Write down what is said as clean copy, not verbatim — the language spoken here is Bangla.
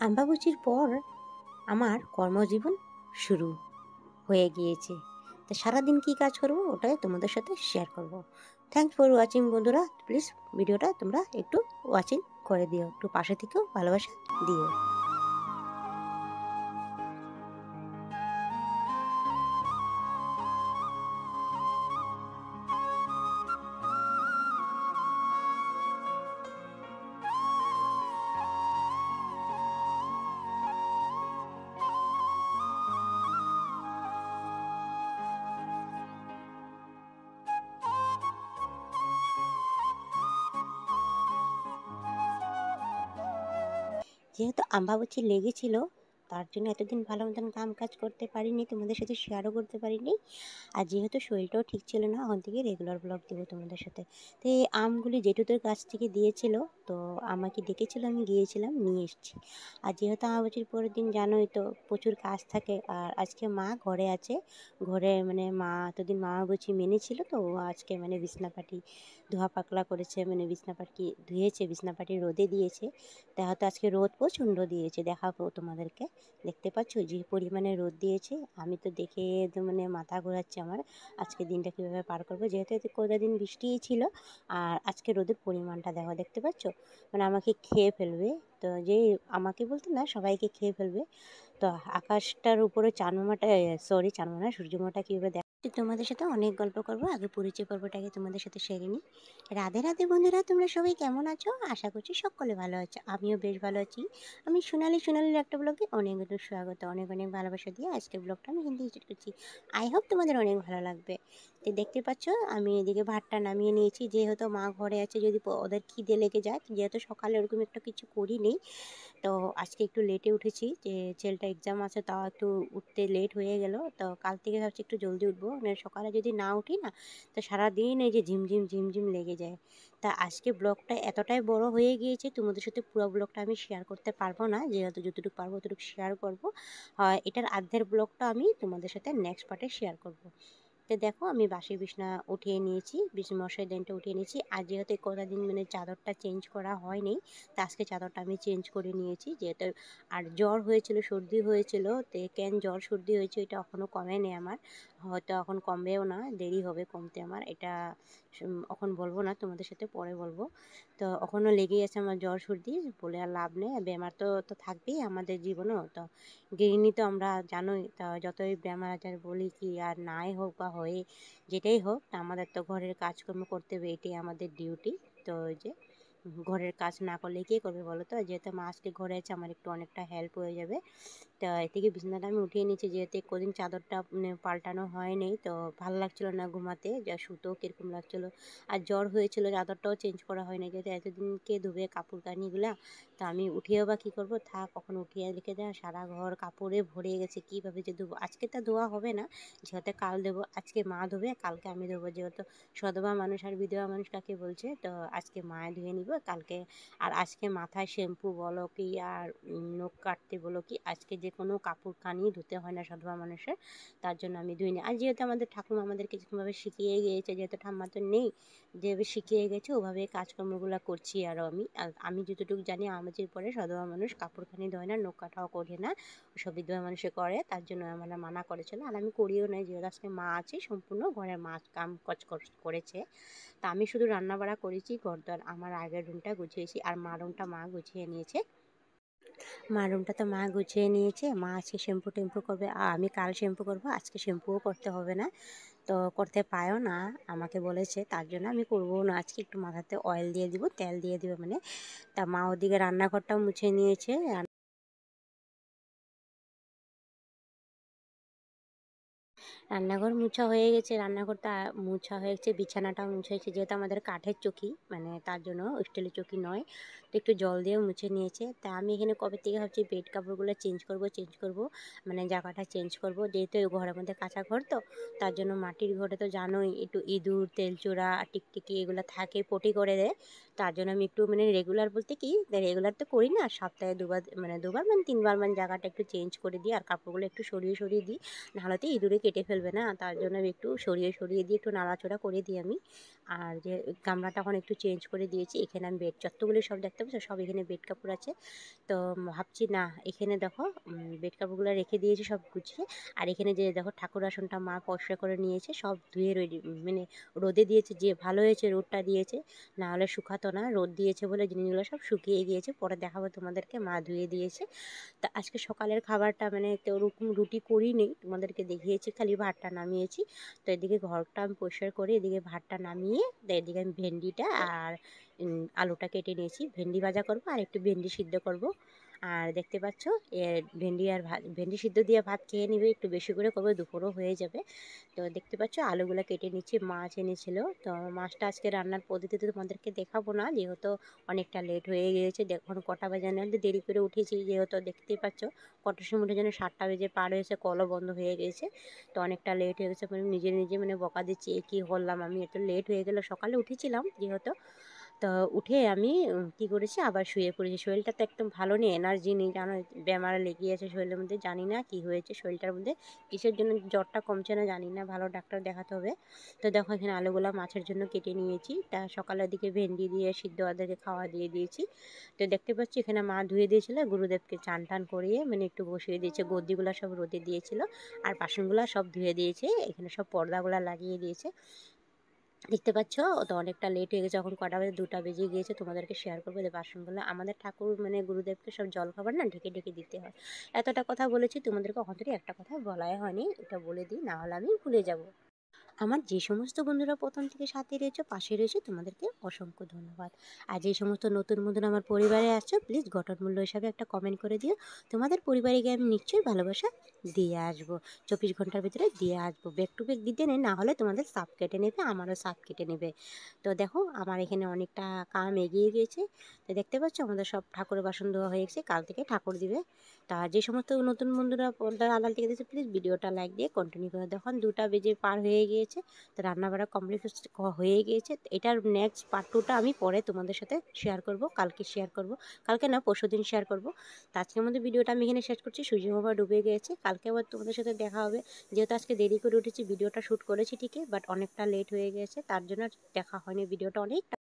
আম্বাবুচির পর আমার কর্মজীবন শুরু হয়ে গিয়েছে। তো সারাদিন কী কাজ করবো ওটাই তোমাদের সাথে শেয়ার করব। থ্যাংকস ফর ওয়াচিং বন্ধুরা। প্লিজ ভিডিওটা তোমরা একটু ওয়াচিং করে দিও, একটু পাশে থেকেও ভালোবাসা দিও। যেহেতু আম্বাবুচি লেগেছিল তার জন্য এতদিন ভালো মতন কাম কাজ করতে পারিনি, তোমাদের সাথে শেয়ারও করতে পারিনি। আর যেহেতু শরীরটাও ঠিক ছিল না, ওখান থেকে রেগুলার ব্লগ দেবো তোমাদের সাথে। তো এই আমগুলি জেঠুদের কাছ থেকে দিয়েছিল, তো আমাকে ডেকেছিল, আমি গিয়েছিলাম, নিয়ে এসেছি। আর যেহেতু আম্বাবুচির পরের দিন জানোই তো প্রচুর কাজ থাকে। আর আজকে মা ঘরে আছে, ঘরে মানে মা এতদিন আম্বাবুচি মেনেছিল, তো ও আজকে মানে বিছনাপাটি ধোয়া পাকলা করেছে, মানে বিছনাপাটি ধুয়েছে, বিছনাপাটি রোদে দিয়েছে। দেখা তো আজকে রোদ প্রচণ্ড দিয়েছে, দেখাবো তোমাদেরকে। দেখতে পাচ্ছ যে পরিমাণে রোদ দিয়েছে, আমি তো দেখে একদম মানে মাথা ঘোরাচ্ছে আমার। আজকে দিনটা কীভাবে পার করবো, যেহেতু এতে কটা দিন বৃষ্টিই ছিল। আর আজকে রোদের পরিমাণটা দেখো, দেখতে পাচ্ছ, মানে আমাকে খেয়ে ফেলবে। তো যেই আমাকে বলতে না, সবাইকে খেয়ে ফেলবে। তো আকাশটার উপরে চাঁদমামাটা, সরি চাঁদমামা, সূর্যমামাটা কীভাবে দেখ তোমাদের সাথে অনেক গল্প করবো। আগে পরিচয় পর্বটাকে তোমাদের সাথে সেরে নিই। রাধে রাধে বন্ধুরা, তোমরা সবাই কেমন আছো? আশা করছি সকলে ভালো আছো, আমিও বেশ ভালো আছি। আমি সোনালির একটা ব্লগে অনেক অনেক স্বাগত, অনেক অনেক ভালোবাসা দিয়ে আজকের ব্লগটা আমি হিন্দি স্টার্ট করছি। আই হোপ তোমাদের অনেক ভালো লাগবে। তো দেখতে পাচ্ছ আমি এদিকে ভাতটা নামিয়ে নিয়েছি, যেহেতু মা ঘরে আছে, যদি ওদের খিদে লেগে যায়, যেহেতু সকালে ওরকম একটা কিছু করি নেই। তো আজকে একটু লেটে উঠেছি, যে ছেলেটা এক্সাম আছে, তাও একটু উঠতে লেট হয়ে গেল। তো কাল থেকে ভাবছি একটু জলদি উঠবো, মানে সকালে যদি না উঠি না, তো সারাদিন এই যে ঝিমঝিম ঝিমঝিম লেগে যায়। তা আজকে ব্লগটা এতটাই বড় হয়ে গিয়েছে, তোমাদের সাথে পুরো ব্লগটা আমি শেয়ার করতে পারবো না, যেহেতু যতটুকু পারবো ততটুকু শেয়ার করবো। এটার আর্ধের ব্লগটা আমি তোমাদের সাথে নেক্সট পার্টে শেয়ার করব। তো দেখো আমি বাসি বিছনা উঠিয়ে নিয়েছি, মশারি দানটা উঠিয়ে নিয়েছি। আর যেহেতু কটা দিন মানে চাদরটা চেঞ্জ করা হয়নি, তো আজকে চাদরটা আমি চেঞ্জ করে নিয়েছি, যেহেতু আর জ্বর হয়েছিল, সর্দি হয়েছিল। তো কেন জ্বর সর্দি হয়েছে এটা এখনও কমেনি আমার, হয়তো এখন কমবেও না, দেরি হবে কমতে আমার। এটা এখন বলবো না, তোমাদের সাথে পরে বলবো। তো এখনও লেগেই আছে আমার জ্বর সর্দি, বলে আর লাভ নেই, বেমার তো তো থাকবেই আমাদের জীবনেও। তো গৃহিণী তো আমরা জানোই, তা যতই বেমার আজার বলি কি আর নাই হোক বা হয়ে যেটাই হোক, তা আমাদের তো ঘরের কাজকর্ম করতে হবে, এটাই আমাদের ডিউটি। তো ওই যে ঘরের কাজ না করলে কে করবে বলো তো? যেহেতু মা আজকে ঘরে আছে, আমার একটু অনেকটা হেল্প হয়ে যাবে। তো এদিকে বিছানাটা আমি উঠিয়ে নিয়েছি, যেহেতু কদিন চাদরটা মানে পাল্টানো হয়নি, তো ভালো লাগছিলো না ঘুমাতে, যা শুতেও কীরকম লাগছিলো। আর জ্বর হয়েছিল, চাদরটাও চেঞ্জ করা হয়নি, যেহেতু এতদিনকে ধুবে কাপড় কানিগুলা। তো আমি উঠিয়েও বা কী করবো, থাক কখন উঠিয়ে রেখে দেয়, সারা ঘর কাপড়ে ভরে গেছে, কীভাবে যে ধোবো। আজকে তা ধোয়া হবে না, যেহেতু কাল দেবো। আজকে মা ধোবে, কালকে আমি ধোবো, যেহেতু সধবা মানুষ আর বিধবা মানুষ কাকে বলছে, তো আজকে মায়ে ধুয়ে নিব কালকে। আর আজকে মাথায় শ্যাম্পু বলো কি আর নখ কাটতে বলো কি, আজকে যে কোনো কাপড় কানি ধুতে হয় না সধবা মানুষের, তার জন্য আমি ধুইনি। আর যেহেতু আমাদের ঠাকুমা আমাদেরকে যেরকমভাবে শিখিয়ে গিয়েছে, যেহেতু ঠাম্মা তো নেই, যেভাবে শিখিয়ে গেছে ওভাবে কাজকর্মগুলো করছি। আরও আমি যতটুকু জানি, আমাদের পরে সধবা মানুষ কাপড়খানি ধোয় না, নখ কাটাও করে না, ওসব বিধবা মানুষে করে, তার জন্য আমার মানা করেছিল। আর আমি করিও নাই, যেহেতু আজকে মা আছে, সম্পূর্ণ ঘরের মা কাম কাজ করেছে। তা আমি শুধু রান্না বাড়া করেছি, ঘরদোর আমার আগের রুমটা গুছিয়েছি, আর মা রুমটা মা গুছিয়ে নিয়েছে। মা রুমটা তো মা গুছিয়ে নিয়েছে, মা আজকে শ্যাম্পু টেম্পু করবে, আর আমি কাল শ্যাম্পু করবো, আজকে শ্যাম্পুও করতে হবে না। তো করতে পারো না, আমাকে বলেছে, তার জন্য আমি করবো না আজকে। একটু মাথাতে অয়েল দিয়ে দিব, তেল দিয়ে দিব মানে। তা মা ওদিকে রান্নাঘরটাও মুছে নিয়েছে। রান্নাঘর মুছা হয়ে গেছে, রান্নাঘরটা মুছা হয়ে গেছে, বিছানাটাও মুছা হয়েছে, যেহেতু আমাদের কাঠের চৌকি, মানে তার জন্য স্টিলের চৌকি নয়। তো একটু জল দিয়েও মুছে নিয়েছে। তা আমি এখানে কবে থেকে ভাবছি বেড কাপড়গুলো চেঞ্জ করব, মানে জায়গাটা চেঞ্জ করব, যেহেতু ঘরের মধ্যে কাঁচা ঘর, তো তার জন্য মাটির ঘরে তো জানোই একটু ইঁদুর, তেলচোরা, টিকটিকি এগুলো থাকে, পটি করে দেয়। তার জন্য আমি একটু মানে রেগুলার বলতে কি, রেগুলার তো করি না, সপ্তাহে দুবার মানে 3বার মানে জায়গাটা একটু চেঞ্জ করে দিই, আর কাপড়গুলো একটু সরিয়ে সরিয়ে দিই, নাহলে তো ইঁদুরে কেটে ফেলবে। ফেলবে না, তার জন্য একটু সরিয়ে সরিয়ে দিয়ে একটু নাড়াচড়া করে দিই আমি। আর যে গামলাটা এখন একটু চেঞ্জ করে দিয়েছি, এখানে আমি বেড যতগুলো সব দেখতে পাচ্ছ সব এখানে বেড কাপড় আছে। তো ভাবছি না এখানে দেখো বেড কাপড়গুলো রেখে দিয়েছি সব গুছিয়ে। আর এখানে যে দেখো ঠাকুর আসনটা মা পরিষ্কার করে নিয়েছে, সব ধুয়ে মানে রোদে দিয়েছে, যে ভালো হয়েছে রোদটা দিয়েছে, না হলে শুকাতো না। রোদ দিয়েছে বলে জিনিসগুলো সব শুকিয়ে গিয়েছে, পরে দেখাবো তোমাদেরকে, মা ধুয়ে দিয়েছে। তা আজকে সকালের খাবারটা মানে তো ওরকম রুটি করিনি, তোমাদেরকে দেখিয়েছি, খালি ভাতটা নামিয়েছি। তো এদিকে ঘরটা আমি পরিষ্কার করে এদিকে ভাতটা নামিয়ে এদিকে আমি ভেন্ডিটা আর আলুটা কেটে নিয়েছি, ভেন্ডি ভাজা করব আর একটু ভেন্ডি সিদ্ধ করব। আর দেখতে পাচ্ছ ভেন্ডি আর ভেন্ডি সিদ্ধ দিয়ে ভাত খেয়ে নিবে, একটু বেশি করে করবে, দুপুরও হয়ে যাবে। তো দেখতে পাচ্ছ আলুগুলো কেটে নিচ্ছি, মাছ এনেছিল। তো মাছটা আজকে রান্নার পদ্ধতিতে তোমাদেরকে দেখাবো না, যেহেতু অনেকটা লেট হয়ে গিয়েছে। দেখুন কটা বাজে, না দেরি করে উঠেছি, যেহেতু দেখতেই পাচ্ছ কটার সময় উঠে যেন 7টা বেজে পার হয়েছে, কলও বন্ধ হয়ে গেছে। তো অনেকটা লেট হয়ে গেছে, মানে নিজে নিজে মানে বকা দিচ্ছি, কী করলাম আমি, এত লেট হয়ে গেল। সকালে উঠেছিলাম যেহেতু, তো উঠে আমি কি করেছি, আবার শুয়ে পড়েছি। শরীরটা তো একদম ভালো নেই, এনার্জি নেই, জানো বেমার লেগে আছে শরীরের মধ্যে। জানি না কি হয়েছে শরীরটার মধ্যে, কিসের জন্য জ্বরটা কমছে না জানি না, ভালো ডাক্তার দেখাতে হবে। তো দেখো এখানে আলুগুলো মাছের জন্য কেটে নিয়েছি, তা সকালের দিকে ভেন্ডি দিয়ে সিদ্ধ ওদেরকে খাওয়া দিয়ে দিয়েছি। তো দেখতে পাচ্ছি এখানে মা ধুয়ে দিয়েছিল, গুরুদেবকে চান টান করিয়ে মানে একটু বসিয়ে দিয়েছে, গদ্দিগুলো সব রোদে দিয়েছিল, আর বাসনগুলো সব ধুয়ে দিয়েছে, এখানে সব পর্দাগুলো লাগিয়ে দিয়েছে। দেখতে পাচ্ছ তো অনেকটা লেট হয়ে গেছে, এখন কটা বাজে, 2টা বেজে গিয়েছে। তোমাদেরকে শেয়ার করবো যে বাসনগুলো আমাদের ঠাকুর মানে গুরুদেবকে সব জল খাবার না ঢেকে ঢেকে দিতে হয়। এতটা কথা বলেছি, তোমাদেরকে অন্তরে একটা কথা বলাই হয়নি, এটা বলে দিই, না হলে আমি ভুলে যাব। আমার যে সমস্ত বন্ধুরা প্রথম থেকে সাথে রয়েছে, পাশে রয়েছে, তোমাদেরকে অসংখ্য ধন্যবাদ। আর যে সমস্ত নতুন বন্ধুরা আমার পরিবারে আসছো, প্লিজ গঠনমূল্য হিসাবে একটা কমেন্ট করে দিও। তোমাদের পরিবারে গিয়ে আমি নিশ্চয়ই ভালোবাসা দিয়ে আসবো, 24 ঘন্টার ভিতরে দিয়ে আসবো। ব্যাক টু ব্যাক দিতে নেই, না হলে তোমাদের সাপ কেটে নেবে, আমারও সাপ কেটে নেবে। তো দেখো আমার এখানে অনেকটা কাম এগিয়ে গিয়েছে। তো দেখতে পাচ্ছ আমাদের সব ঠাকুরের বাসন ধোয়া হয়ে গেছে, কাল থেকে ঠাকুর দিবে। তা যে সমস্ত নতুন বন্ধুরা পর্দার আড়াল থেকে দিয়েছে, প্লিজ ভিডিওটা লাইক দিয়ে কন্টিনিউ করে দেখুন। 2টা বেজে পার হয়ে গিয়েছে, তো রান্নাবাড়া কমপ্লিট হয়ে গিয়েছে। এটার নেক্সট পার্ট 2টা আমি পরে তোমাদের সাথে শেয়ার করব, কালকে শেয়ার করব, কালকে না পরশুদিন শেয়ার করব। তো আজকের মধ্যে ভিডিওটা আমি এখানে শেষ করছি, সূর্য বাবা ডুবে গিয়েছে, কালকে আবার তোমাদের সাথে দেখা হবে। যেহেতু আজকে দেরি করে উঠেছি, ভিডিওটা শ্যুট করেছি ঠিকই, বাট অনেকটা লেট হয়ে গিয়েছে, তার জন্য দেখা হয়নি ভিডিওটা অনেক